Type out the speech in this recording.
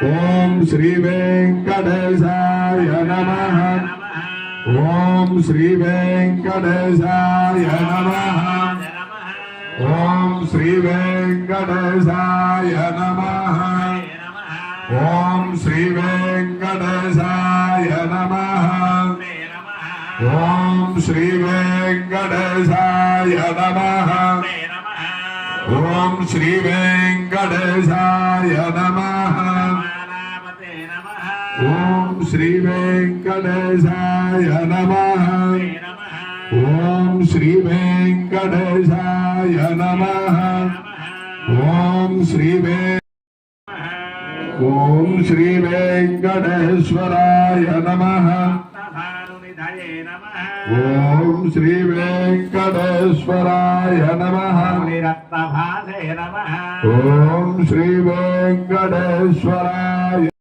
ओम श्री वेंकटेशाय नमः। ओम श्री वेंकटेशाय नमः। ओम श्री वेंकटेशाय नमः। ओम श्री वेंकटेशाय नमः। ओम श्री वेंकटेशाय नमः। ओम श्री वेंकटेशाय नमः। ओम श्री वेंकटेशाय नमः। ओम श्री वेंकटेशाय नमः। ओम श्री वेंकटेश्वराय नमः। ओम श्री वेंकटेश्वराय नमः। ओम श्री वेंकटेश्वराय